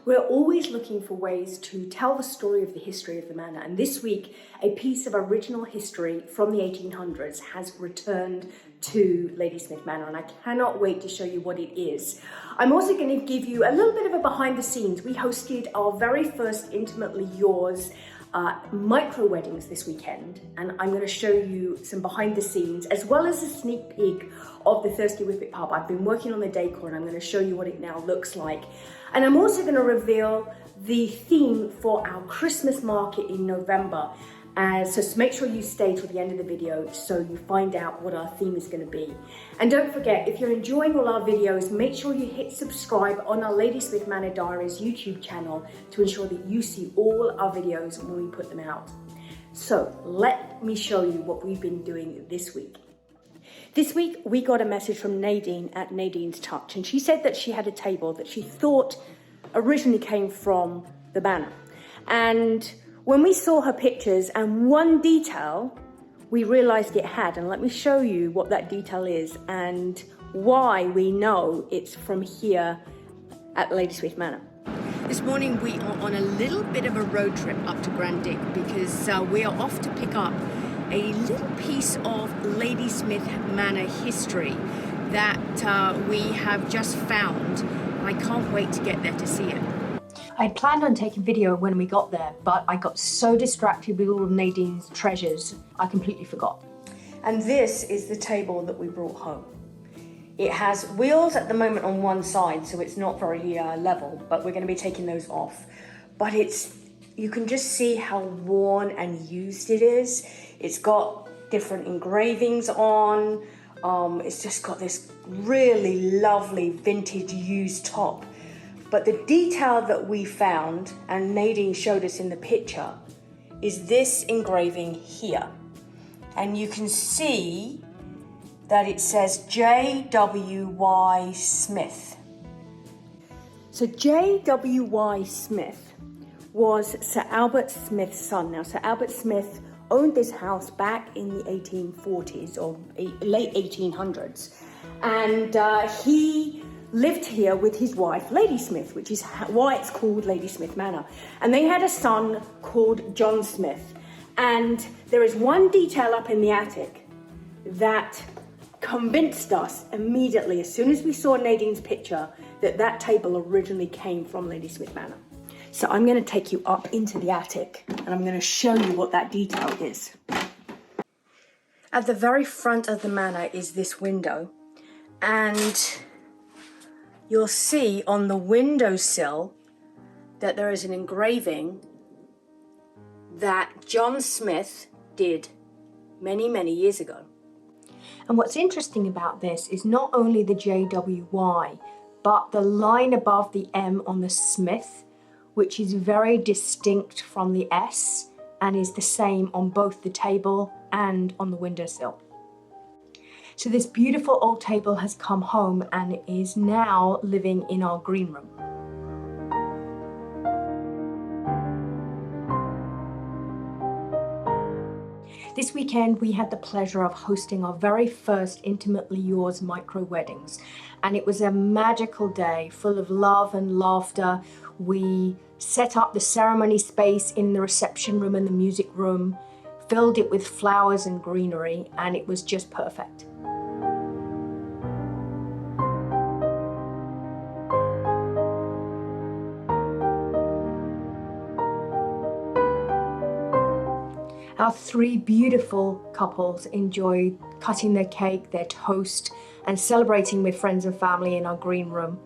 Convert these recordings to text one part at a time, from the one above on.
We're always looking for ways to tell the story of the history of the manor, and this week a piece of original history from the 1800s has returned to Ladysmith Manor, and I cannot wait to show you what it is. I'm also going to give you a little bit of a behind the scenes. We hosted our very first Intimately Yours micro weddings this weekend, and I'm going to show you some behind the scenes as well as a sneak peek of the Thirsty Whippet Pub. I've been working on the decor and I'm going to show you what it now looks like. And I'm also going to reveal the theme for our Christmas market in November. So make sure you stay till the end of the video so you find out what our theme is going to be. And don't forget, if you're enjoying all our videos, make sure you hit subscribe on our Ladysmith Manor Diaries YouTube channel to ensure that you see all our videos when we put them out. So let me show you what we've been doing this week. This week we got a message from Nadine at Nadine's Touch, and she said that she had a table that she thought originally came from the manor. And when we saw her pictures and one detail, we realized it had, and let me show you what that detail is and why we know it's from here at Ladysmith Manor. This morning we are on a little bit of a road trip up to Grandick because we are off to pick up a little piece of Ladysmith Manor history that we have just found. I can't wait to get there to see it. I had planned on taking video when we got there, but I got so distracted with all of Nadine's treasures, I completely forgot. And this is the table that we brought home. It has wheels at the moment on one side, so it's not very level, but we're going to be taking those off. But you can just see how worn and used it is. It's got different engravings on. It's just got this really lovely vintage used top. But the detail that we found, and Nadine showed us in the picture, is this engraving here. And you can see that it says J.W.Y. Smith. So J.W.Y. Smith was Sir Albert Smith's son. Now, Sir Albert Smith owned this house back in the 1840s or late 1800s. And he lived here with his wife, Lady Smith, which is why it's called Ladysmith Manor. And they had a son called John Smith. And there is one detail up in the attic that convinced us immediately, as soon as we saw Nadine's picture, that that table originally came from Ladysmith Manor. So I'm going to take you up into the attic and I'm going to show you what that detail is. At the very front of the manor is this window, and you'll see on the windowsill that there is an engraving that John Smith did many, many years ago. And what's interesting about this is not only the JWY, but the line above the M on the Smith, which is very distinct from the S and is the same on both the table and on the windowsill. So this beautiful old table has come home and is now living in our green room. This weekend we had the pleasure of hosting our very first Intimately Yours micro weddings, and it was a magical day full of love and laughter. We set up the ceremony space in the reception room and the music room, filled it with flowers and greenery, and it was just perfect. Our three beautiful couples enjoyed cutting their cake, their toast, and celebrating with friends and family in our green room.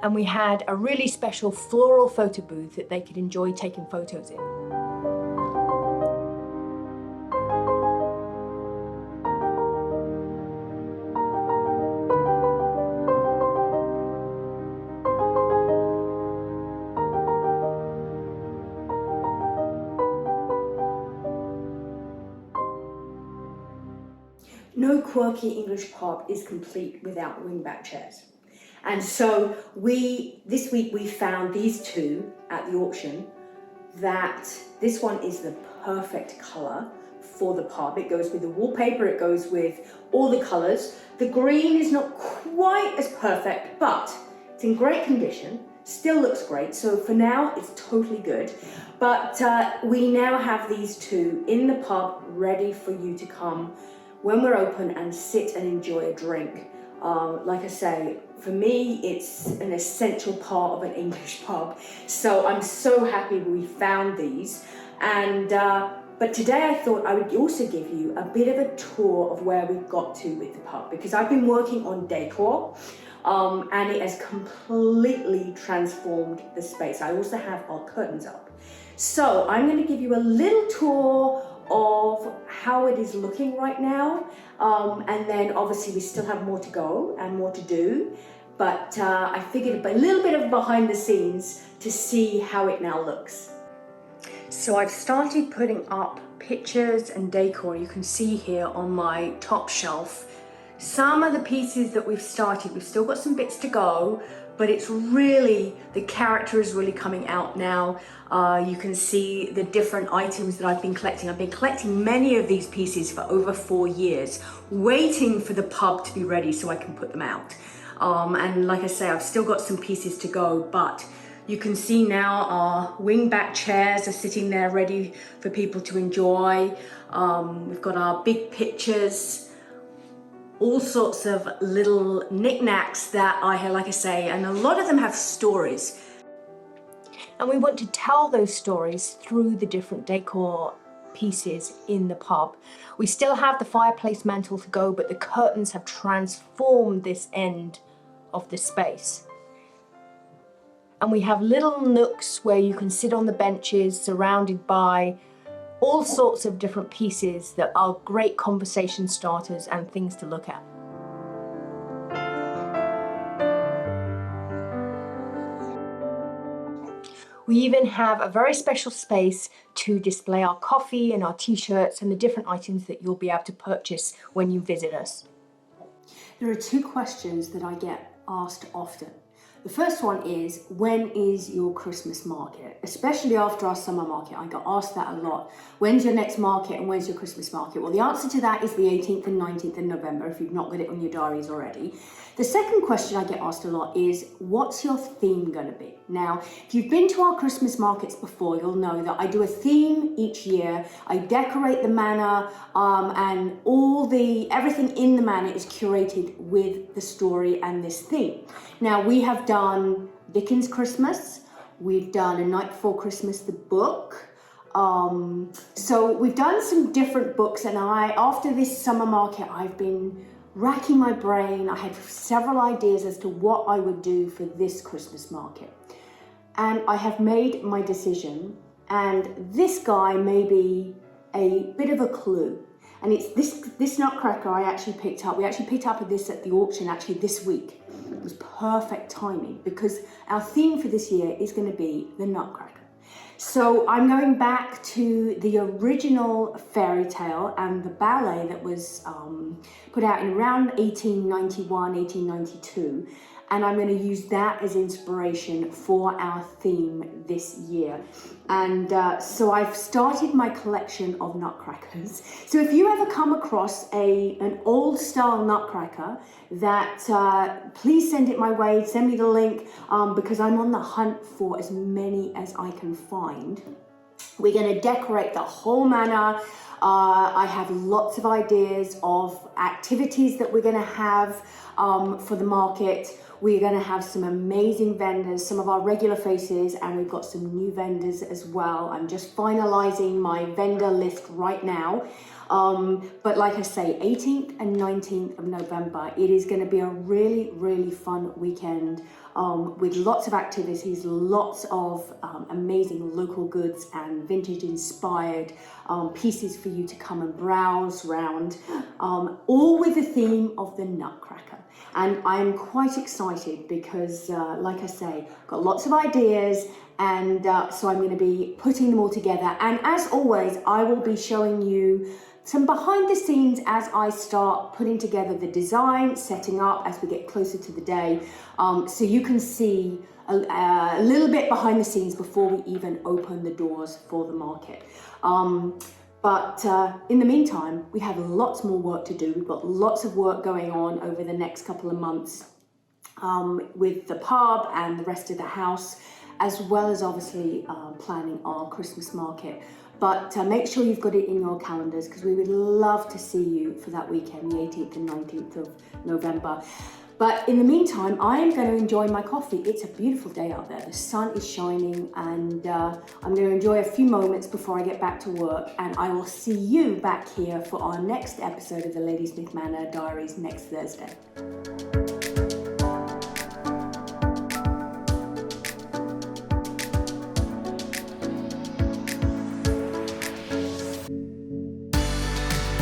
And we had a really special floral photo booth that they could enjoy taking photos in. No quirky English pub is complete without wingback chairs. And so this week we found these two at the auction, that this one is the perfect colour for the pub. It goes with the wallpaper, it goes with all the colours. The green is not quite as perfect, but it's in great condition. still looks great. So for now, it's totally good. But we now have these two in the pub ready for you to come when we're open and sit and enjoy a drink. Like I say, for me, it's an essential part of an English pub. So I'm so happy we found these. And but today I thought I would also give you a bit of a tour of where we've got to with the pub, because I've been working on decor and it has completely transformed the space. I also have our curtains up. So I'm going to give you a little tour of how it is looking right now, and then obviously we still have more to go and more to do, but I figured a little bit of behind the scenes to see how it now looks. So I've started putting up pictures and decor. You can see here on my top shelf some of the pieces that we've started. We've still got some bits to go, but it's really, the character is really coming out now. You can see the different items that I've been collecting. I've been collecting many of these pieces for over 4 years, waiting for the pub to be ready so I can put them out. And like I say, I've still got some pieces to go, but you can see now our wing-back chairs are sitting there ready for people to enjoy. We've got our big pictures, all sorts of little knickknacks that I have, like I say, and a lot of them have stories. And we want to tell those stories through the different decor pieces in the pub. We still have the fireplace mantle to go, but the curtains have transformed this end of the space. And we have little nooks where you can sit on the benches surrounded by all sorts of different pieces that are great conversation starters and things to look at. We even have a very special space to display our coffee and our t-shirts and the different items that you'll be able to purchase when you visit us. There are 2 questions that I get asked often. The first one is, when is your Christmas market? Especially after our summer market, I got asked that a lot. When's your next market and when's your Christmas market? Well, the answer to that is the 18th and 19th of November, if you've not got it on your diaries already. The second question I get asked a lot is, what's your theme going to be? Now, if you've been to our Christmas markets before, you'll know that I do a theme each year. I decorate the manor, and everything in the manor is curated with the story and this theme. Now, we have done Dickens Christmas, we've done A Night Before Christmas, the book. So we've done some different books, and after this summer market, I've been racking my brain. I had several ideas as to what I would do for this Christmas market. And I have made my decision, and this guy may be a bit of a clue. And it's this nutcracker I actually picked up. We actually picked up this at the auction actually this week. It was perfect timing because our theme for this year is going to be the nutcracker. So I'm going back to the original fairy tale and the ballet that was put out in around 1891, 1892. And I'm going to use that as inspiration for our theme this year. And so I've started my collection of nutcrackers. So if you ever come across an old style nutcracker, that please send it my way, send me the link, because I'm on the hunt for as many as I can find. We're going to decorate the whole manor. I have lots of ideas of activities that we're going to have for the market. We're going to have some amazing vendors, some of our regular faces, and we've got some new vendors as well. I'm just finalizing my vendor list right now. But like I say, 18th and 19th of November, it is going to be a really, really fun weekend with lots of activities, lots of amazing local goods and vintage inspired pieces for you to come and browse around, all with the theme of the Nutcracker. And I'm quite excited because, like I say, got lots of ideas, and so I'm going to be putting them all together. And as always, I will be showing you some behind the scenes as I start putting together the design, setting up as we get closer to the day, so you can see a little bit behind the scenes before we even open the doors for the market. But in the meantime, we have lots more work to do. We've got lots of work going on over the next couple of months. with the pub and the rest of the house, as well as obviously planning our Christmas market. But make sure you've got it in your calendars, because we would love to see you for that weekend, the 18th and 19th of November. But in the meantime, I am going to enjoy my coffee. It's a beautiful day out there. The sun is shining, and I'm going to enjoy a few moments before I get back to work. And I will see you back here for our next episode of the Ladysmith Manor Diaries next Thursday.